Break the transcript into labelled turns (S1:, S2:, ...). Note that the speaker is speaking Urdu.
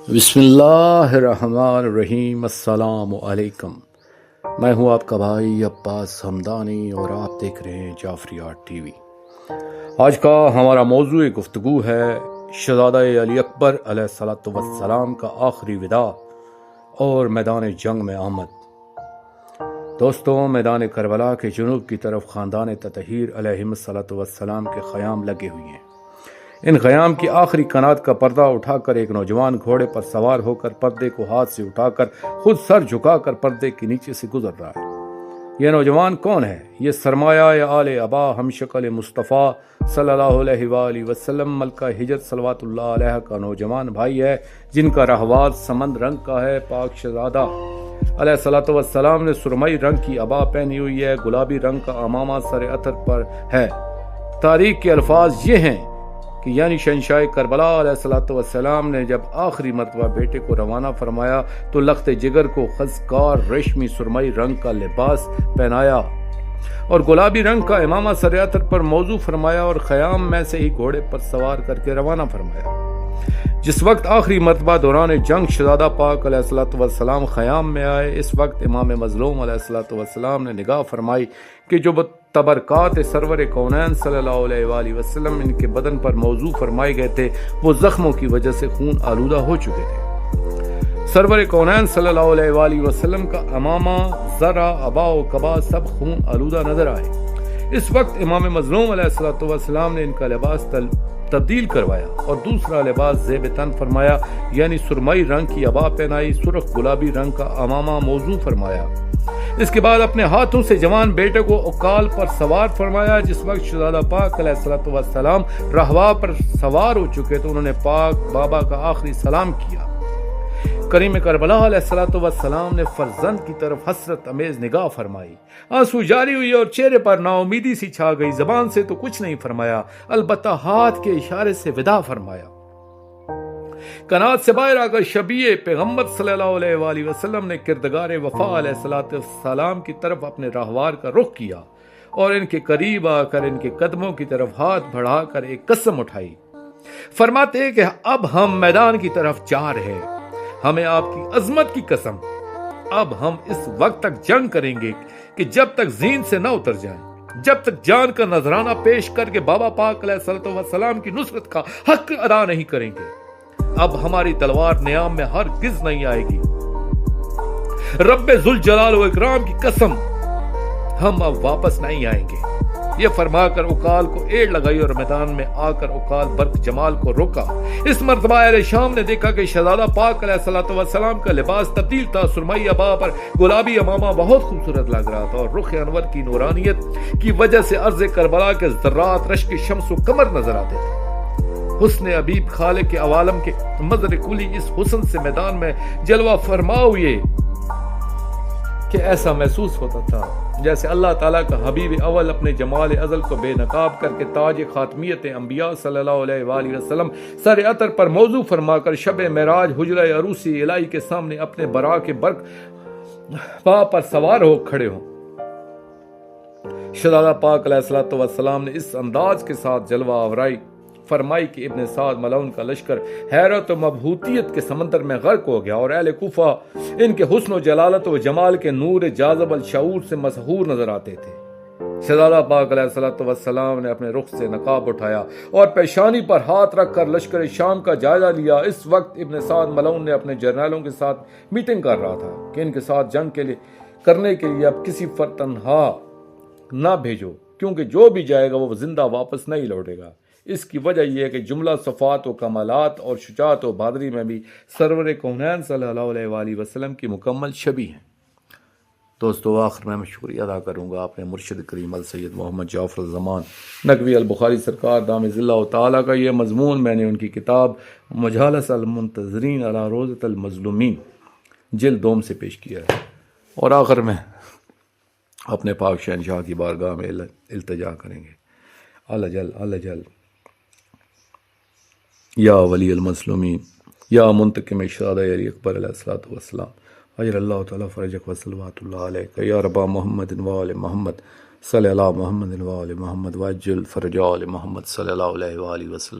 S1: بسم اللہ الرحمن الرحیم۔ السلام علیکم، میں ہوں آپ کا بھائی عباس حمدانی اور آپ دیکھ رہے ہیں جعفریات ٹی وی۔ آج کا ہمارا موضوع گفتگو ہے شہزادہ علی اکبر علیہ الصلوۃ والسلام کا آخری وداع اور میدان جنگ میں آمد۔ دوستوں، میدان کربلا کے جنوب کی طرف خاندان تطہیر علیہ الصلوۃ والسلام کے خیام لگے ہوئے ہیں۔ ان خیام کی آخری کنات کا پردہ اٹھا کر ایک نوجوان گھوڑے پر سوار ہو کر پردے کو ہاتھ سے اٹھا کر خود سر جھکا کر پردے کے نیچے سے گزر رہا ہے۔ یہ نوجوان کون ہے؟ یہ سرمایہ آل ابا ہم شکل مصطفیٰ صلی اللہ علیہ وآلہ وسلم ملکہ ہجرت صلوات اللہ علیہ کا نوجوان بھائی ہے، جن کا رہوار سمند رنگ کا ہے۔ پاک شہزادہ علیہ الصلوۃ والسلام نے سرمئی رنگ کی ابا پہنی ہوئی ہے، گلابی رنگ کا امامہ سر عطر پر ہے۔ تاریخ کے الفاظ یہ ہیں کہ یعنی شہنشاہ کربلا علیہ الصلوۃ والسلام نے جب آخری مرتبہ بیٹے کو روانہ فرمایا تو لخت جگر کو خزکار ریشمی سرمئی رنگ کا لباس پہنایا اور گلابی رنگ کا امامہ سر عطر پر موضوع فرمایا اور خیام میں سے ہی گھوڑے پر سوار کر کے روانہ فرمایا۔ جس وقت آخری مرتبہ دوران جنگ شہزادہ پاک علیہ الصلوۃ والسلام خیام میں آئے، اس وقت امام مظلوم علیہ الصلوۃ والسلام نے نگاہ فرمائی کہ جو تبرکات سرور کونین صلی اللہ علیہ وآلہ وسلم ان کے بدن پر موضوع فرمائے گئے تھے، وہ زخموں کی وجہ سے خون آلودہ ہو چکے تھے۔ سرور کونین صلی اللہ علیہ وآلہ وسلم کا امامہ، ذرا، ابا و قبا سب خون آلودہ نظر آئے۔ اس وقت امام مظلوم علیہ الصلوۃ والسلام نے ان کا لباس تبدیل کروایا اور دوسرا لباس زیب تن فرمایا، یعنی سرمئی رنگ کی ابا پہنائی، سرخ گلابی رنگ کا امامہ موضوع فرمایا۔ اس کے بعد اپنے ہاتھوں سے جوان بیٹے کو اقال پر سوار فرمایا۔ جس وقت شہزادہ پاک علیہ الصلوۃ والسلام رہوا پر سوار ہو چکے تو انہوں نے پاک بابا کا آخری سلام کیا۔ کریم کربلا علیہ الصلوۃ والسلام نے فرزند کی طرف حسرت امیز نگاہ فرمائی، آنسو جاری ہوئی اور چہرے پر نا امیدی سی چھا گئی۔ زبان سے تو کچھ نہیں فرمایا، البتہ ہاتھ کے اشارے سے وداع فرمایا۔ کنات سے باہر آ کر شبیہ پیغمبر صلی اللہ علیہ وآلہ وسلم نے کردگار وفا علیہ الصلوۃ والسلام کی طرف اپنے راہوار کا رخ کیا اور ان کے قریب آ کر ان کے قدموں کی طرف ہاتھ بڑھا کر ایک قسم اٹھائی، فرماتے کہ اب ہم میدان کی طرف جا رہے ہیں، ہمیں آپ کی عظمت کی قسم، اب ہم اس وقت تک جنگ کریں گے کہ جب تک زین سے نہ اتر جائیں، جب تک جان کا نذرانہ پیش کر کے بابا پاک علیہ الصلوۃ والسلام کی نصرت کا حق ادا نہیں کریں گے۔ اب ہماری تلوار نیام میں ہرگز نہیں آئے گی، رب ذوالجلال و اکرام کی قسم، ہم اب واپس نہیں آئیں گے۔ یہ فرما کر اقال کو ایڑ لگائی اور میدان میں آ کر اقال برق جمال کو روکا۔ اس مرتبہ اہل شام نے دیکھا کہ شہزادہ پاک علیہ الصلوۃ والسلام کا لباس تبدیل تھا، سرمئی ابا پر گلابی امامہ بہت خوبصورت لگ رہا تھا اور رخ انور کی نورانیت کی وجہ سے ارض کربلا کے ذرات رشک شمس و قمر نظر آتے تھے۔ حسن حبیب خالق کے عوالم کے مظہر کلی اس حسن سے میدان میں جلوہ فرما ہوئے کہ ایسا محسوس ہوتا تھا جیسے اللہ تعالیٰ کا حبیب اول اپنے جمال ازل کو بے نقاب کر کے تاج خاتمیت انبیاء صلی اللہ علیہ وآلہ وسلم سر عطر پر موضوع فرما کر شب معراج حجرہ عروسی الہی کے سامنے اپنے برا کے برق پا پر سوار ہو کھڑے ہوں۔ شہزادہ پاک علیہ الصلوۃ والسلام نے اس انداز کے ساتھ جلوہ آورائی فرمائی کہ ابن سعد ملعون کا لشکر حیرت و مبہوتیت کے سمندر میں غرق ہو گیا اور اہل کوفہ ان کے حسن و جلالت و جمال کے نور جاذب الشعور سے مسحور نظر آتے تھے۔ شہزادہ پاک علیہ الصلوۃ والسلام نے اپنے رخ سے نقاب اٹھایا اور پیشانی پر ہاتھ رکھ کر لشکر شام کا جائزہ لیا۔ اس وقت ابن سعد ملعون نے اپنے جرنیلوں کے ساتھ میٹنگ کر رہا تھا کہ ان کے ساتھ جنگ کرنے کے لیے اب کسی پر تنہا نہ بھیجو، کیونکہ جو بھی جائے گا وہ زندہ واپس نہیں لوٹے گا۔ اس کی وجہ یہ ہے کہ جملہ صفات و کمالات اور شجاعت و بہادری میں بھی سرور کونین صلی اللہ علیہ وآلہ وسلم کی مکمل شبیہ ہیں۔ دوستو، آخر میں شکریہ ادا کروں گا اپنے مرشد کریم السید محمد جعفر الزمان نقوی البخاری سرکار دام ذلہ تعالیٰ کا یہ مضمون میں نے ان کی کتاب مجالس المنتظرین علی روضۃ المظلومین جلد 2 سے پیش کیا ہے، اور آخر میں اپنے پاک شہنشاہ کی بارگاہ میں التجا کریں گے، اللہ جل یا ولی المظلومین یا منتقم شہزادہ علی اکبر علیہ الصلوۃ والسلام، اجر اللہ تعالیٰ فرجک و صلوات اللہ علیک یا ربا محمد و آل محمد صلی اللہ محمد و آل محمد وعجل فرج آل محمد صلی اللہ علیہ وآلہ وسلم۔